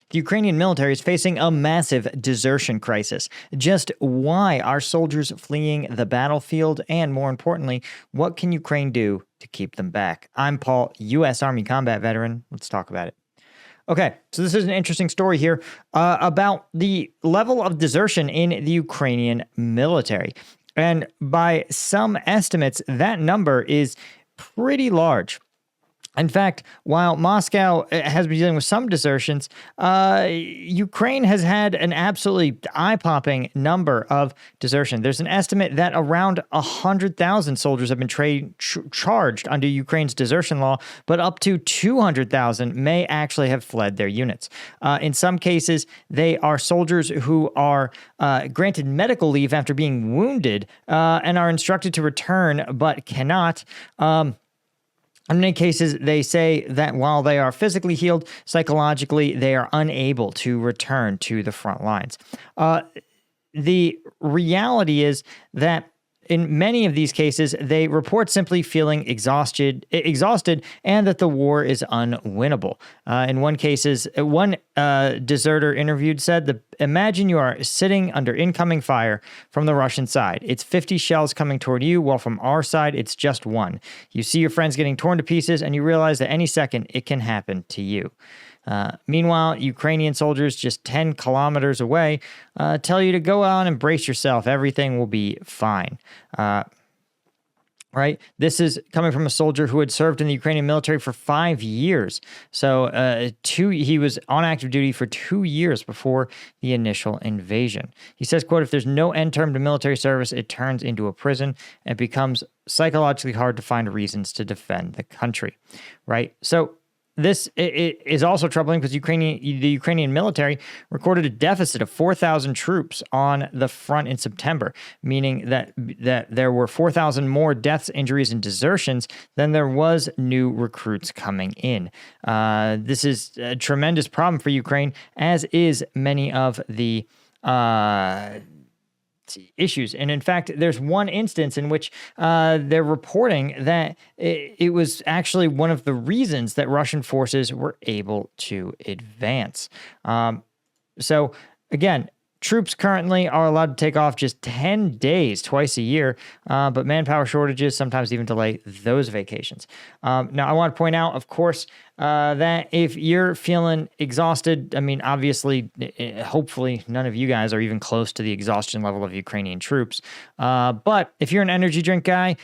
the Ukrainian military is facing a massive desertion crisis. Just why are soldiers fleeing the battlefield? And more importantly, what can Ukraine do to keep them back? I'm Paul, U.S. Army combat veteran. Let's talk about it. Okay, so this is an interesting story here about the level of desertion in the Ukrainian military. And by some estimates, that number is pretty large. In fact, while Moscow has been dealing with some desertions, Ukraine has had an absolutely eye-popping number of desertion. There's an estimate that around 100,000 soldiers have been charged under Ukraine's desertion law, but up to 200,000 may actually have fled their units. In some cases, they are soldiers who are granted medical leave after being wounded and are instructed to return but cannot. In many cases, they say that while they are physically healed, psychologically, they are unable to return to the front lines. The reality is that in many of these cases, they report simply feeling exhausted, and that the war is unwinnable. In one deserter interviewed said, imagine you are sitting under incoming fire from the Russian side. It's 50 shells coming toward you, while from our side, it's just one. You see your friends getting torn to pieces, and you realize that any second it can happen to you. Meanwhile, Ukrainian soldiers just 10 kilometers away tell you to go on and brace yourself. Everything will be fine. Right? This is coming from a soldier who had served in the Ukrainian military for 5 years. So he was on active duty for 2 years before the initial invasion. He says, quote, if there's no end term to military service, it turns into a prison and becomes psychologically hard to find reasons to defend the country. Right? So this is also troubling because the Ukrainian military recorded a deficit of 4,000 troops on the front in September, meaning that there were 4,000 more deaths, injuries, and desertions than there was new recruits coming in. This is a tremendous problem for Ukraine, as is many of the issues. And in fact, there's one instance in which they're reporting that it was actually one of the reasons that Russian forces were able to advance. So again, troops currently are allowed to take off just 10 days twice a year, but manpower shortages sometimes even delay those vacations. Now, I want to point out, of course, that if you're feeling exhausted, I mean, obviously, hopefully none of you guys are even close to the exhaustion level of Ukrainian troops. But if you're an energy drink guy,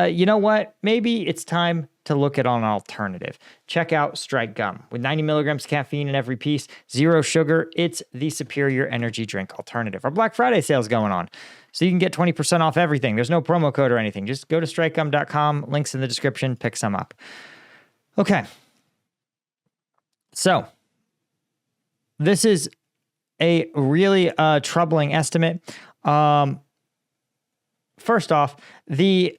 you know what? Maybe it's time to look at an alternative. Check out Strike Gum. With 90 milligrams caffeine in every piece, 0 sugar, it's the superior energy drink alternative. Our Black Friday sale is going on, so you can get 20% off everything. There's no promo code or anything. Just go to strikegum.com, links in the description, pick some up. Okay. So, this is a really troubling estimate. First off, the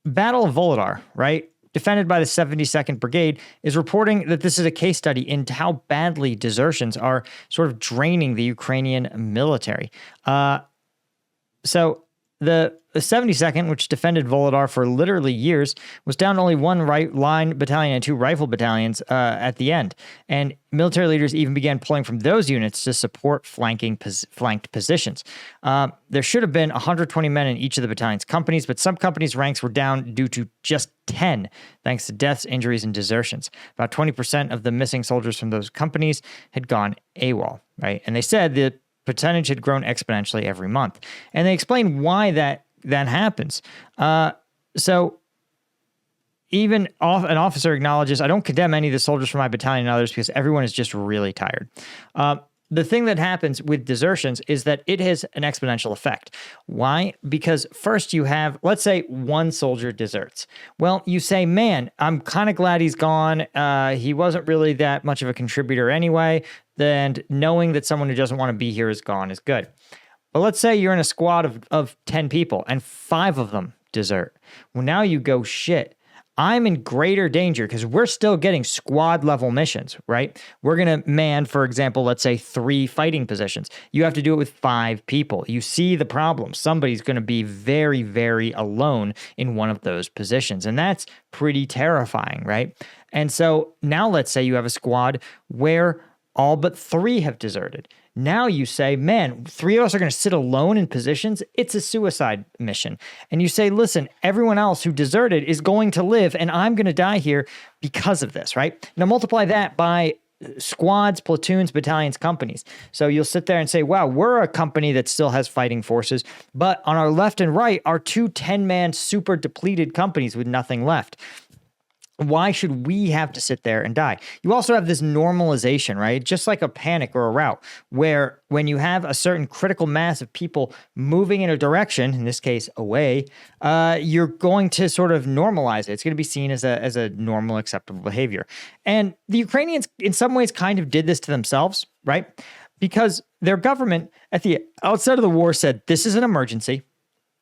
Battle of Volodar, right, defended by the 72nd Brigade, is reporting that this is a case study into how badly desertions are sort of draining the Ukrainian military. So the 72nd, which defended Volodar for literally years, was down to only one line battalion and 2 rifle battalions at the end. And military leaders even began pulling from those units to support flanked positions. There should have been 120 men in each of the battalion's companies, but some companies' ranks were down due to just 10, thanks to deaths, injuries, and desertions. About 20% of the missing soldiers from those companies had gone AWOL, right? And they said the percentage had grown exponentially every month. And they explained why that happens. So even an officer acknowledges, I don't condemn any of the soldiers from my battalion and others because everyone is just really tired. The thing that happens with desertions is that it has an exponential effect. Why? Because first you have, let's say, one soldier deserts. Well, you say, man, I'm kind of glad he's gone. He wasn't really that much of a contributor anyway. And knowing that someone who doesn't want to be here is gone is good. But let's say you're in a squad of 10 people and 5 of them desert. Well, now you go, shit, I'm in greater danger because we're still getting squad level missions, right? We're going to man, for example, let's say 3 fighting positions. You have to do it with 5 people. You see the problem. Somebody's going to be very, very alone in one of those positions. And that's pretty terrifying, right? And so now let's say you have a squad where all but 3 have deserted. Now you say, man, 3 of us are going to sit alone in positions. It's a suicide mission. And you say, listen, everyone else who deserted is going to live and I'm going to die here because of this, right? Now multiply that by squads, platoons, battalions, companies. So you'll sit there and say, wow, we're a company that still has fighting forces, but on our left and right are 2 10-man super depleted companies with nothing left. Why should we have to sit there and die? You also have this normalization, right? Just like a panic or a rout, where when you have a certain critical mass of people moving in a direction, in this case, away, you're going to sort of normalize it. It's going to be seen as a normal, acceptable behavior. And the Ukrainians, in some ways, kind of did this to themselves, right? Because their government at the outset of the war said, this is an emergency.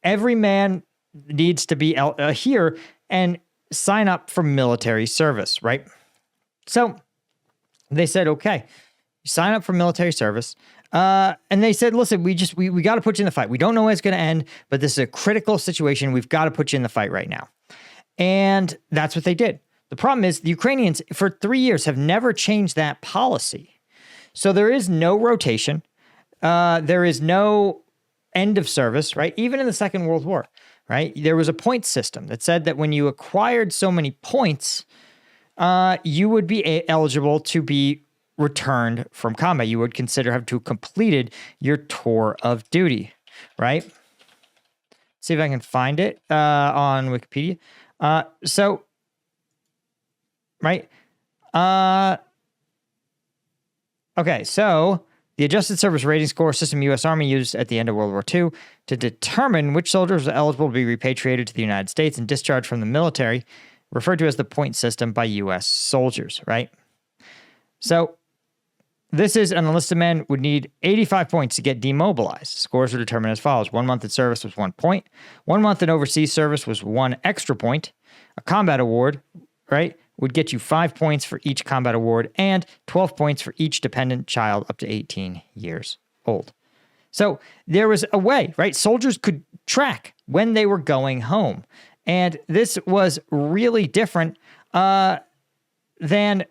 Every man needs to be here and sign up for military service, right? So they said, okay, you sign up for military service. And they said, listen, we got to put you in the fight. We don't know when it's going to end, but this is a critical situation. We've got to put you in the fight right now. And that's what they did. The problem is the Ukrainians for 3 years have never changed that policy. So there is no rotation. There is no end of service, right? Even in the Second World War. Right? There was a point system that said that when you acquired so many points, you would be eligible to be returned from combat. You would consider having to have completed your tour of duty, right? See if I can find it on Wikipedia. Right? Okay, so the adjusted service rating score system U.S. Army used at the end of World War II to determine which soldiers were eligible to be repatriated to the United States and discharged from the military, referred to as the point system by U.S. soldiers, right? So this is an enlisted man would need 85 points to get demobilized. Scores were determined as follows. 1 month in service was 1 point. 1 month in overseas service was 1 extra point. A combat award, right, would get you 5 points for each combat award and 12 points for each dependent child up to 18 years old. So there was a way, right? Soldiers could track when they were going home. And this was really different than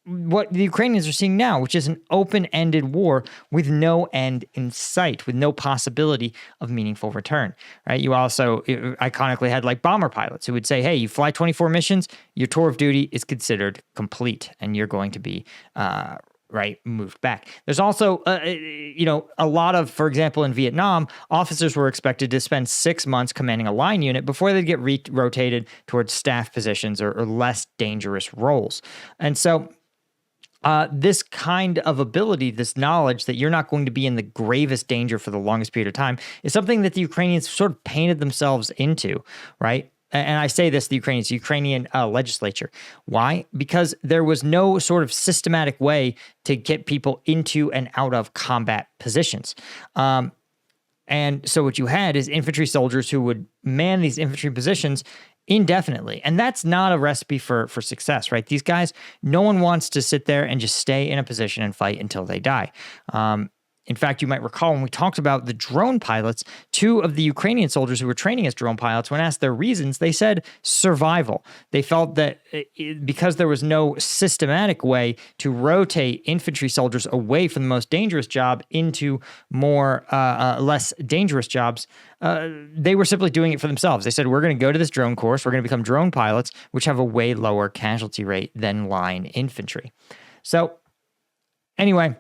what the Ukrainians are seeing now, which is an open-ended war with no end in sight, with no possibility of meaningful return, right? You also iconically had like bomber pilots who would say, hey, you fly 24 missions, your tour of duty is considered complete, and you're going to be moved back. There's also, a lot of, for example, in Vietnam, officers were expected to spend 6 months commanding a line unit before they'd get rotated towards staff positions or less dangerous roles. And so this kind of ability, this knowledge that you're not going to be in the gravest danger for the longest period of time is something that the Ukrainians sort of painted themselves into, right? And I say this, the Ukrainian legislature. Why? Because there was no sort of systematic way to get people into and out of combat positions. And so what you had is infantry soldiers who would man these infantry positions indefinitely. And that's not a recipe for success, right? These guys, no one wants to sit there and just stay in a position and fight until they die. In fact, you might recall when we talked about the drone pilots, 2 of the Ukrainian soldiers who were training as drone pilots, when asked their reasons, they said survival. They felt that because there was no systematic way to rotate infantry soldiers away from the most dangerous job into more less dangerous jobs, they were simply doing it for themselves. They said, we're going to go to this drone course. We're going to become drone pilots, which have a way lower casualty rate than line infantry. So anyway,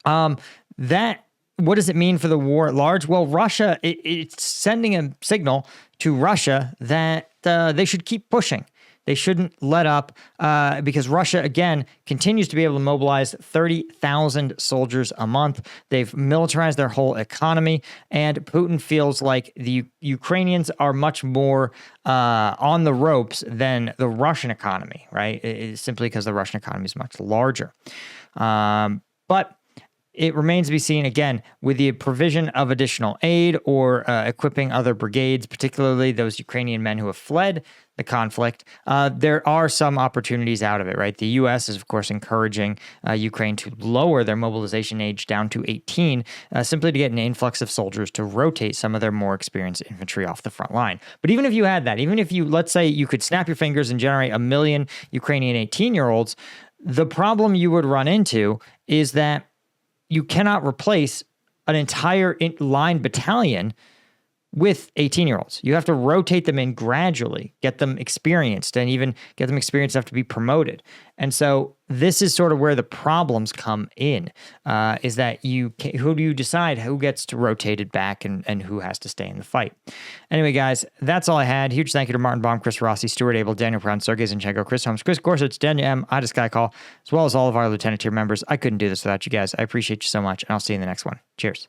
what does it mean for the war at large? Well, Russia, it's sending a signal to Russia that they should keep pushing. They shouldn't let up because Russia, again, continues to be able to mobilize 30,000 soldiers a month. They've militarized their whole economy, and Putin feels like the Ukrainians are much more on the ropes than the Russian economy, right? It's simply because the Russian economy is much larger. But it remains to be seen, again, with the provision of additional aid or equipping other brigades, particularly those Ukrainian men who have fled the conflict. There are some opportunities out of it, right? The U.S. is, of course, encouraging Ukraine to lower their mobilization age down to 18, simply to get an influx of soldiers to rotate some of their more experienced infantry off the front line. But even if you had that, even if you, let's say you could snap your fingers and generate 1 million Ukrainian 18-year-olds, the problem you would run into is that you cannot replace an entire line battalion with 18-year-olds. You have to rotate them in gradually, get them experienced, and even get them experienced enough to be promoted. And so this is sort of where the problems come in, is that who do you decide who gets to rotated back and who has to stay in the fight? Anyway, guys, that's all I had. Huge thank you to Martin Baum, Chris Rossi, Stuart Abel, Daniel Brown, Sergei Zinchenko, Chris Holmes, Chris Gorsuch, Daniel M., Ida Skycall, as well as all of our Lieutenant tier members. I couldn't do this without you guys. I appreciate you so much, and I'll see you in the next one. Cheers.